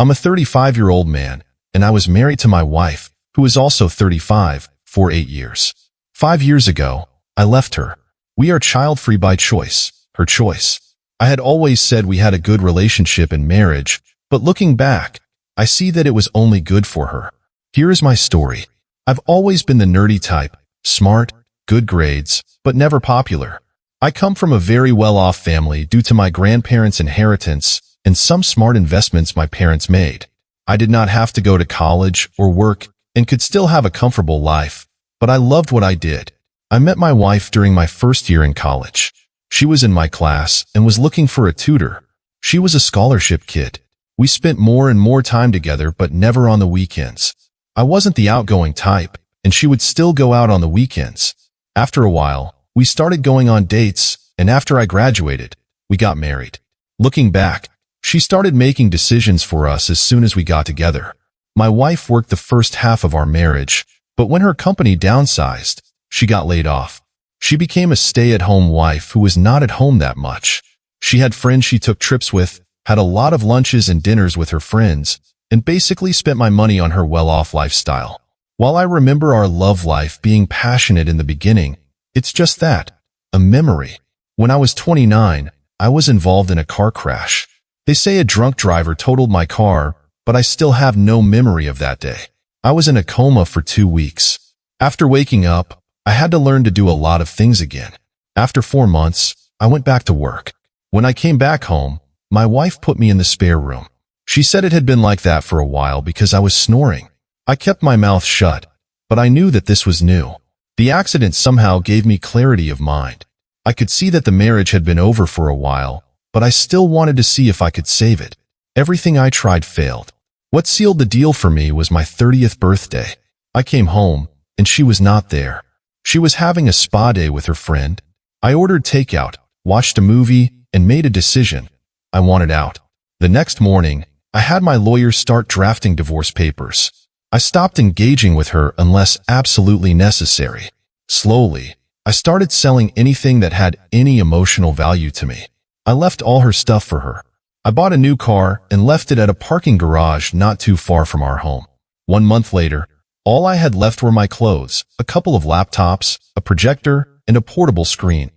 I'm a 35-year-old man, and I was married to my wife, who is also 35, for 8 years. 5 years ago, I left her. We are child-free by choice, her choice. I had always said we had a good relationship and marriage, but looking back, I see that it was only good for her. Here is my story. I've always been the nerdy type, smart, good grades, but never popular. I come from a very well-off family due to my grandparents' inheritance and some smart investments my parents made. I did not have to go to college or work and could still have a comfortable life, but I loved what I did. I met my wife during my first year in college. She was in my class and was looking for a tutor. She was a scholarship kid. We spent more and more time together, but never on the weekends. I wasn't the outgoing type, and she would still go out on the weekends. After a while, we started going on dates, and after I graduated, we got married. Looking back, she started making decisions for us as soon as we got together. My wife worked the first half of our marriage, but when her company downsized, she got laid off. She became a stay-at-home wife who was not at home that much. She had friends she took trips with, had a lot of lunches and dinners with her friends, and basically spent my money on her well-off lifestyle. While I remember our love life being passionate in the beginning, it's just that, a memory. When I was 29, I was involved in a car crash. They say a drunk driver totaled my car, but I still have no memory of that day. I was in a coma for 2 weeks. After waking up, I had to learn to do a lot of things again. After 4 months, I went back to work. When I came back home, my wife put me in the spare room. She said it had been like that for a while because I was snoring. I kept my mouth shut, but I knew that this was new. The accident somehow gave me clarity of mind. I could see that the marriage had been over for a while, but I still wanted to see if I could save it. Everything I tried failed. What sealed the deal for me was my 30th birthday. I came home, and she was not there. She was having a spa day with her friend. I ordered takeout, watched a movie, and made a decision. I wanted out. The next morning, I had my lawyer start drafting divorce papers. I stopped engaging with her unless absolutely necessary. Slowly, I started selling anything that had any emotional value to me. I left all her stuff for her. I bought a new car and left it at a parking garage not too far from our home. 1 month later, all I had left were my clothes, a couple of laptops, a projector, and a portable screen.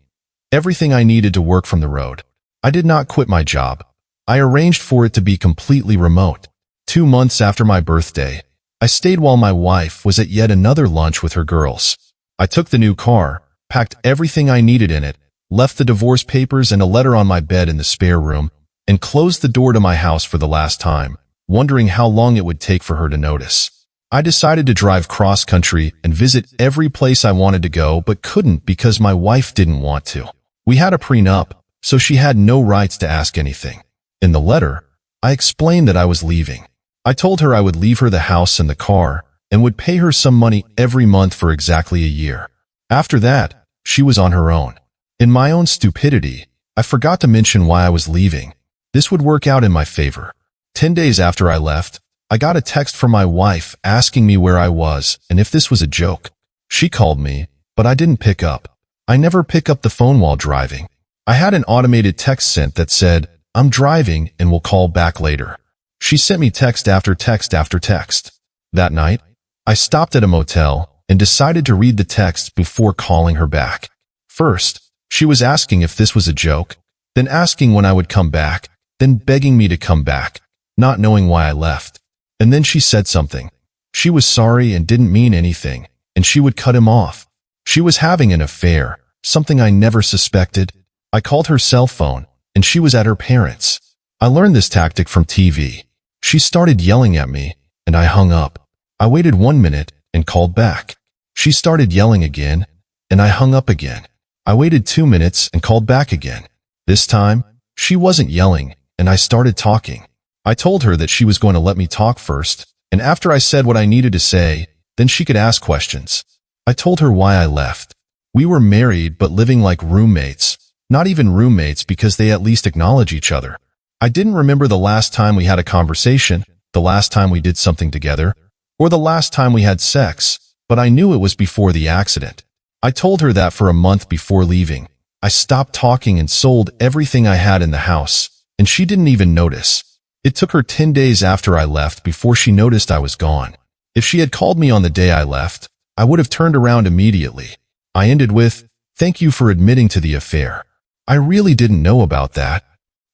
Everything I needed to work from the road. I did not quit my job. I arranged for it to be completely remote. 2 months after my birthday, I stayed while my wife was at yet another lunch with her girls. I took the new car, packed everything I needed in it, left the divorce papers and a letter on my bed in the spare room, and closed the door to my house for the last time, wondering how long it would take for her to notice. I decided to drive cross-country and visit every place I wanted to go but couldn't because my wife didn't want to. We had a prenup, so she had no rights to ask anything. In the letter, I explained that I was leaving. I told her I would leave her the house and the car and would pay her some money every month for exactly a year. After that, she was on her own. In my own stupidity, I forgot to mention why I was leaving. This would work out in my favor. 10 days after I left, I got a text from my wife asking me where I was and if this was a joke. She called me, but I didn't pick up. I never pick up the phone while driving. I had an automated text sent that said, "I'm driving and will call back later." She sent me text after text after text. That night, I stopped at a motel and decided to read the text before calling her back. First, she was asking if this was a joke, then asking when I would come back, then begging me to come back, not knowing why I left. And then she said something. She was sorry and didn't mean anything, and she would cut him off. She was having an affair, something I never suspected. I called her cell phone, and she was at her parents'. I learned this tactic from TV. She started yelling at me, and I hung up. I waited 1 minute and called back. She started yelling again, and I hung up again. I waited 2 minutes and called back again. This time, she wasn't yelling, and I started talking. I told her that she was going to let me talk first, and after I said what I needed to say, then she could ask questions. I told her why I left. We were married but living like roommates, not even roommates because they at least acknowledge each other. I didn't remember the last time we had a conversation, the last time we did something together, or the last time we had sex, but I knew it was before the accident. I told her that for a month before leaving. I stopped talking and sold everything I had in the house, and she didn't even notice. It took her 10 days after I left before she noticed I was gone. If she had called me on the day I left, I would have turned around immediately. I ended with, "Thank you for admitting to the affair. I really didn't know about that."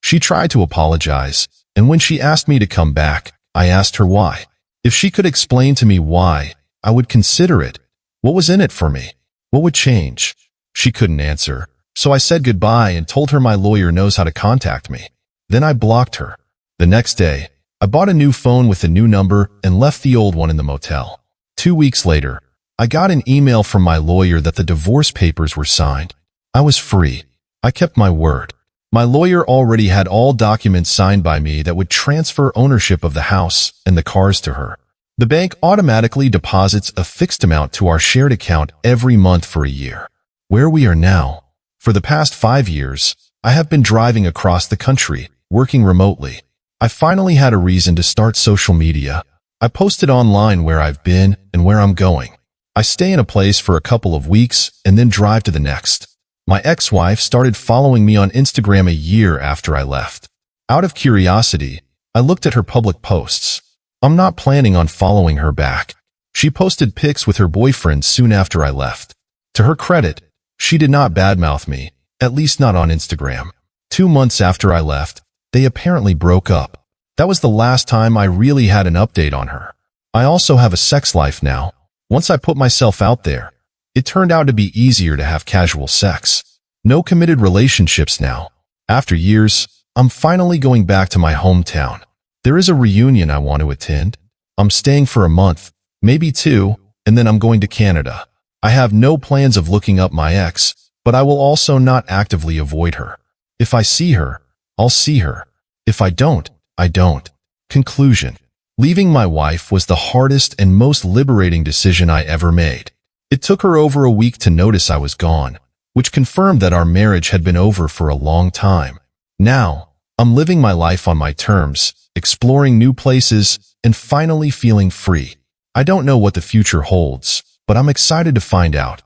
She tried to apologize, and when she asked me to come back, I asked her why. If she could explain to me why, I would consider it. What was in it for me? What would change? She couldn't answer, so I said goodbye and told her my lawyer knows how to contact me. Then I blocked her. The next day, I bought a new phone with a new number and left the old one in the motel. 2 weeks later, I got an email from my lawyer that the divorce papers were signed. I was free. I kept my word. My lawyer already had all documents signed by me that would transfer ownership of the house and the cars to her. The bank automatically deposits a fixed amount to our shared account every month for a year. Where we are now. For the past 5 years, I have been driving across the country, working remotely. I finally had a reason to start social media. I posted online where I've been and where I'm going. I stay in a place for a couple of weeks and then drive to the next. My ex-wife started following me on Instagram a year after I left. Out of curiosity, I looked at her public posts. I'm not planning on following her back. She posted pics with her boyfriend soon after I left. To her credit, she did not badmouth me, at least not on Instagram. 2 months after I left, they apparently broke up. That was the last time I really had an update on her. I also have a sex life now. Once I put myself out there, it turned out to be easier to have casual sex. No committed relationships now. After years, I'm finally going back to my hometown. There is a reunion I want to attend. I'm staying for a month, maybe 2, and then I'm going to Canada. I have no plans of looking up my ex, but I will also not actively avoid her. If I see her, I'll see her. If I don't, I don't. Conclusion. Leaving my wife was the hardest and most liberating decision I ever made. It took her over a week to notice I was gone, which confirmed that our marriage had been over for a long time. Now, I'm living my life on my terms, exploring new places, and finally feeling free. I don't know what the future holds, but I'm excited to find out.